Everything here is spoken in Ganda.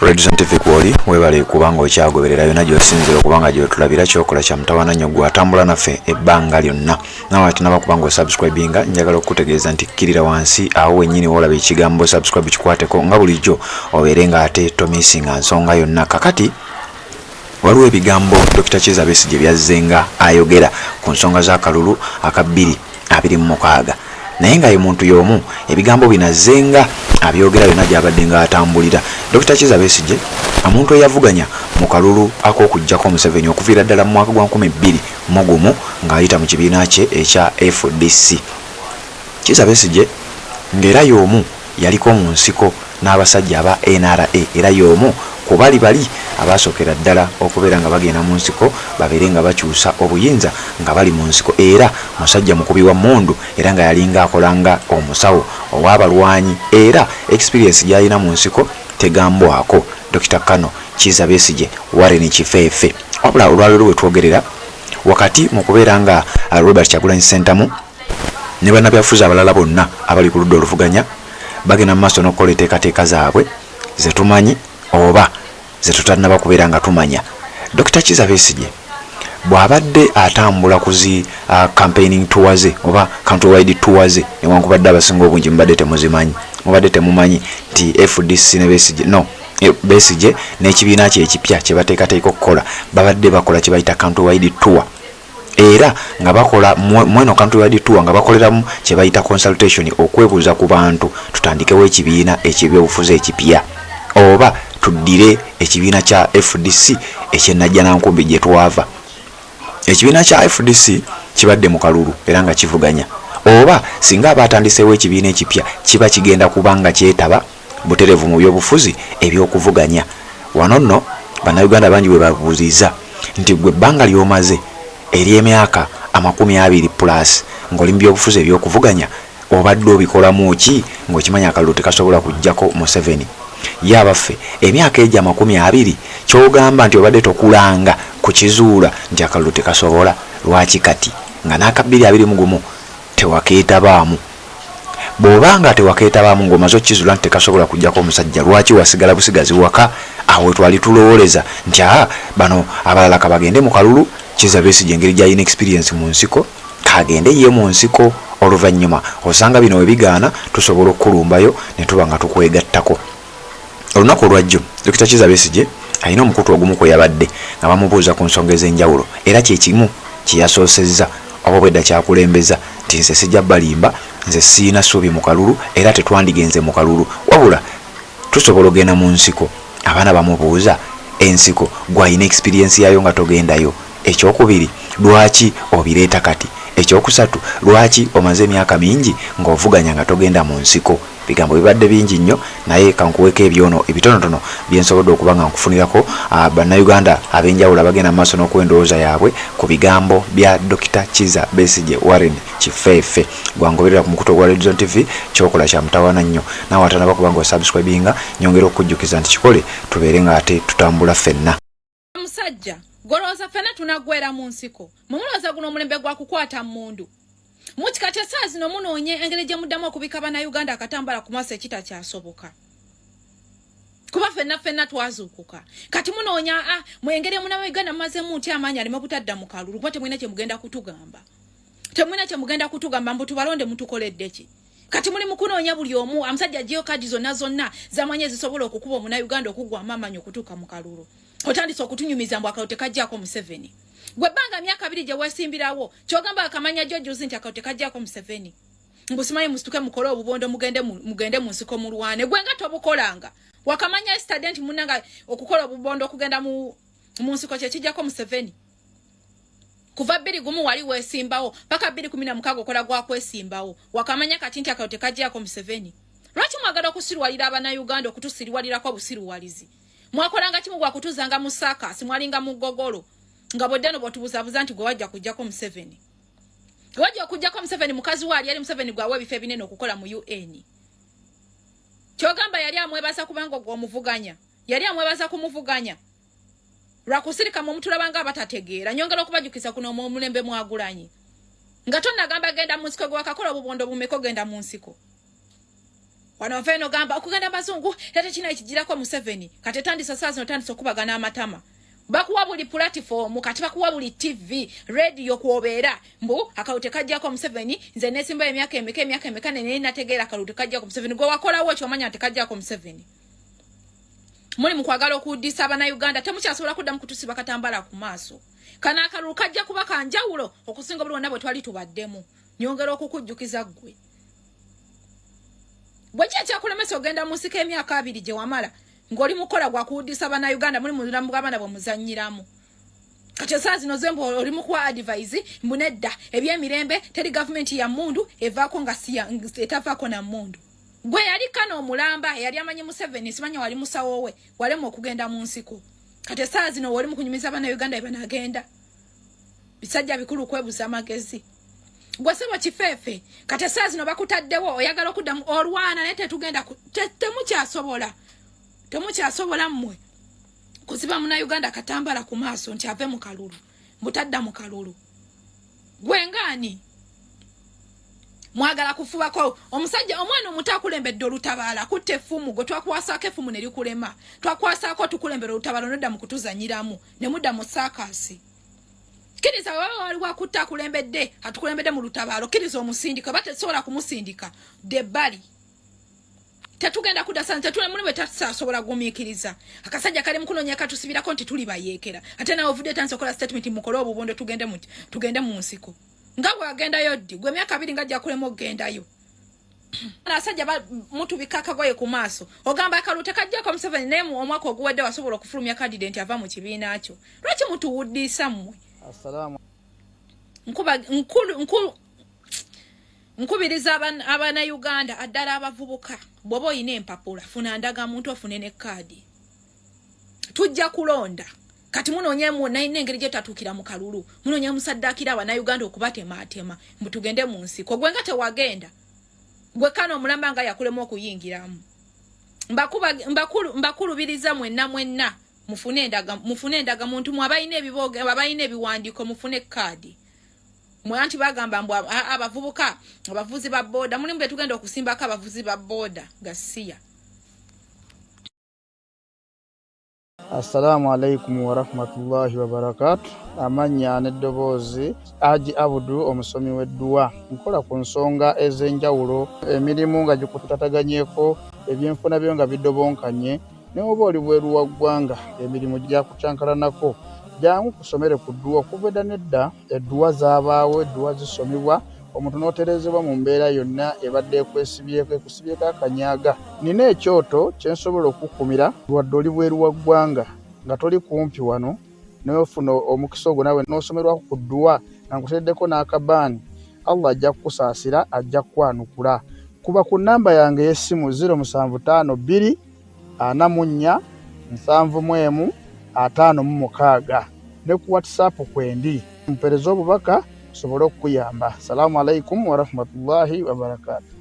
Redison TV kwoli webale kubanga okyagoberera yonna gy'osinzira okubanga gy'otulabira kyokola kya mutawana nnyo gwe atambula naffe ebbanga lyonna. Nawe ate naba kubanga osubscribinga njagala okukutegeeza nti kkirira wansi awo wennyini woolaba ekigambo subscribe kikwateko nga bulijjo obeere nga ate tomisinga nsonga yonna. Kakati waliwo ebigambo Dr. Kizza Besigye byazzenga ayogera ku nsonga z'akalulu aka 2026 naye nga ye muntu y'omu ebigambo binazzenga abyogera byonna gy'abadde nga atambulira. Dr. Kizza Besigye omuntu eyavuganya mu kalulu ak'okuggyako Museveni okuviira ddala mu mwaka gwa 2021 ng'ayita mu kibiina kye ekya FDC. Kizza Besigye ng'era y'omu yaliko mu nsiko n'abasajja aba NRA era y'omu ku bali abasookera ddala okubeera nga bagenda mu nsiko babeere nga bakyusa obuyinza nga bali mu nsiko, era musajja mukubi wa mmundu era nga yalinga akolanga omusawo ow'abalwanyi era experience gy'alina mu nsiko tegambwako. Dr. Kano Kizza Besigye Warren Kifeefe wabula olwaliro we twogerera wakati mu kubeera nga Robert Kyagulanyi Ssentamu ne bannabyafuzi abalala bonna abali ku ludda oluvuganya bagenda mu maaso n'okukola enteekateeka zaabwe ze tumanyi oba ze tutannaba kubeera nga tumanya. Dr. Kizza Besigye bw'abadde atambula ku zi campaigning tours oba countrywide tours newankubadde abasinga obungi mubadde temumanyi nti FDC ne Besigye n'ekibiina kye ekipya kye bateekateeka okukola babadde bakola kye bayita countrywide tour, era nga bakola mweno countrywide tour nga bakoleramu kye bayita consultation okwebuuza ku bantu tutandikewo ekibiina eky'ebyobufuzi ekipya oba tuddire ekibiina kya FDC ekyenajja nankumbi gye twava. Ekibiina kya FDC kibadde mu kalulu era nga kivuganya oba singa abatandiseewo ekibiina ekipya kiba kigenda kubanga kyetaba buterevu mu byobufuzi ebyokuvuganya. Wano nno bannayuganda bangi bwe babuuziza nti gwe ebbanga ly'omaze ery'emyaka 20+ ng'oli mu byobufuzi ebyokuvuganya obadde obikolamu ki ng'okimanya akalulu tekasobola kuggyako Museveni? Yabaffe emyaka egya 20 kyogamba nti obadde tokulanga ku kizuula nti akalulu tekasobola. Lwaki kati nga n'aka 2021 tewakeetabaamu? Bw'obanga tewakeetabaamu ng'omaze okizuula nti tekasobola kuggyako omusajja, lwaki wasigala busigazi waka awo twali tulowooleza nti bano abalala kabagende mu kalulu? Kizza Besigye engeri gy'alina experience mu nsiko kagende ye mu nsiko, oluvannyuma osanga bino we bigaana tusobola okukulumbayo ne tuba nga tukwegattako. Olunaku olwajjo Dr. Kizza Besigye alina omukutu ogumu kwe yabadde nga bamubuuza ku nsonga ez'enjawulo era kye kimu kye yasoosezza oba bwedda kyakulembeza nti nze sijja balimba, nze siina ssuubi mu kalulu era tetwandigenze mu kalulu wabula tusobola ogenda mu nsiko. Abaana bamubuuza ensiko gwalina experience yayo nga togendayo. Ekyokubiri, lwaki obireeta kati? Ekyokusatu, lwaki omaze emyaka mingi ng'ovuganya nga togenda mu nsiko? Bigambo bibadde bingi nnyo naye kankuweko ebyono ebitonotono byensobodde okuba nga nkufunirako bannayuganda ab'enjawulo abagenda mu maaso n'okuwa endowooza yaabwe ku bigambo bya Dr. Kizza Besigye Warren Kifeefe. Gwangoberera ku mukutu ogwa Redison TV kyokola kya mutawana nnyo. Nawe atanaba kubanga osubscribinga nyongera okukujjukiza nti kikole tubeere nga ate tutambula ffenna. Musajja golooza ffenna tunaggwera mu nsiko mumulooza guno omulembe gwa kukwata mmundu mukikati essaawa zino munoonye engeri gye muddamu okubika bannayuganda akatambala ku maaso ekitakyasoboka kuba ffenna twazuukuka kati munoonya mwengeri munnayuganda mumazemu nti amaanyi aleme butadda mu kalulu kuba temulina kye mugenda kutugamba mbu tubalonde mutukoledde ki? Kati muli mukunoonya buli omu amusajja aggyeyo kaadi zonna zamanye zisobola okukuba omunnayuganda okuggwamu amaanyi okutuuka mu kalulu. Otandise okutunyumiza mbu akalulu tekaggyako Museveni. Gwe bbanga myaka 2 gye weesimbirawo kyogamba akamanya George nti akalulu tekaggyako Museveni. Mbusimaye musituke mukole obubondo mugende mu nsiko mulwane. Gwe nga tobukolanga. Wakamanya student munanga okukola obubondo okugenda mu nsiko kye kijjako Museveni. Kuva 2001 wali weesimbawo paka 2016 okola gwa kwesimbawo. Wakamanya kati nti akalulu tekaggyako Museveni. Lwaki mwagala okusirwalira abannayuganda okutusirwalirako busiruwalizi? Mwakolanga kimu gwa kutuzanga mu Saka simwalinga mu Gogolo nga boddeno botubuzabuza nti gwe wajja kujjako Museveni. Gwe wajja kujjako Museveni mukazi waali yali Museveni gwawe ebife binene okukola mu UN. Kyogamba yali amwebaza kubanga gw'omuvuganya. Yali amwebaza kumuvuganya. Lwakusirika mu mutulabanga abatategeera nyongera okubajukiza kuno omulembe Mwagulanyi. Nga tonna gamba genda mu nsiko gwe wakakola obubondo bumeko genda mu nsiko. wano feno gamba okugenda bazungu ate kina ekijirako Museveni kati tandisa sasa notandisa okubagana amatama bakuwa buli platform kati bakuwa buli TV radio kuobeera mbu akawute kajjako Museveni nze nesimba emyaka emeka nene nategeera akawute kajjako Museveni gwe wakola wo kyomanya tekajjako Museveni muli mukwagala okudisa abana Uganda temukyasobola kudda mukutusiba katambala ku maaso kana akalulu kajja kuba kanjawulo okusinga buli wonna bwe twali tubaddemu nyongera okukujjukiza ggwe bwekya kyakulemesa ogenda mu nsiko emyaka 2 gye wamala ng'oli mukola gwa kuwudisa abana Uganda muli mu bulamu bw'abaana bwemuzannyiramu kati saa zino zembu oli mu kuwa advise mbu nedda ebyemirembe teri gavumenti ya mmundu evaako nga etavaako na mmundu gwe yali Kano omulamba yali amanyi Museveni simanya wali musawo we walemu okugenda mu nsiko kati saa zino wali mu kunyumiza abana Uganda ebanagenda bisajja bikulu kwebuza amagezi gwe sebo kifeefe kati saa zino bakutaddewo oyagala okudda olwana naye tetugenda temukyasobola mmwe kuziba muna Uganda katambala ku maaso nti ave mu kalulu mbutadda mu kalulu gwe ngani mwagala kufubako omusajja omwana omutakulembedde olutabaala kutte effumu gwe twakwasako effumu ne likulema twakwasako tukulembera olutabaala nodda mu kutuzanyiramu ne mudda mu saakasi kiriza wali wakutakulembedde atukulembedde mu lutabaalo kiriza omusindika batesobola kumusindika debbali tetugenda kudasa tetula muli bwe tasobola gumiikiriza akasajja kali mukunonya katusibirako nti tuli bayeekera ate nawe ovudde tanso kola statement mukolo obubondo tugende mu nsiko ngabwe agenda yoddi gwe myaka 2 ngajja kulemo ogendayo asajja mutu bikakagoye ku maaso ogamba akalute kajjako Museveni naye mu omwaka oguwedde wasobola okufulumya candidate ava mu kibiina kyo lwaki mutuwuddisa mmwe assalamu nkubiriza abana Uganda addala abavubuka bwoba oyina empapula funa ndaga muntu ofune ne kaadi tujja kulonda kati munonyemu naine engeri gye tatuukira mu kalulu munonya musaddakira abana Uganda okubatematema mutugende mu nsiko gwe nga tewagenda gwe Kano omulamba nga yakulemu okuyingiramu mbakulubiriza mwenna mufune endaga muntu mwabayina ebiboge abayina ebiwandiiko mufune kaadi mwanti bagamba mbu abavuzi ba boda mulimu bwe tugenda okusimbako abavuzi ba boda gasiya. Assalamu alaikum wa rahmatullahi wa barakatuh. Amanya n'eddoboozi Haji Abudu omusomi w'edduwa nkola ku nsonga ez'enjawulo emirimu nga gikutataganyeko ebyenfuna byo nga bidobonkanye ne oba oli bweru wa ggwanga emirimu gyakucankalanako jangu kusomere ku dduwa okuva nedda edduwa zaabaawo edduwa zisomibwa omuntu n'oterezebwa mu mbeera yonna ebadde ekusibyeko akanyaga nina ekyoto kye nsobola okukumira wadde oli bweru wa ggwanga nga toli kumpi wano n'ofuna omukisa ogwo nawe n'osomerwako ku dduwa nga nkuteddeko n'akabaani Allah ajja kukusaasira ajja kukwanukula kuba ku nnamba yange y'essimu 0752 44 71 56 ne ku WhatsApp kwendi mpereza obubaka sobolo kuyamba. Assalamu alaikum wa rahmatullahi wa barakatuh.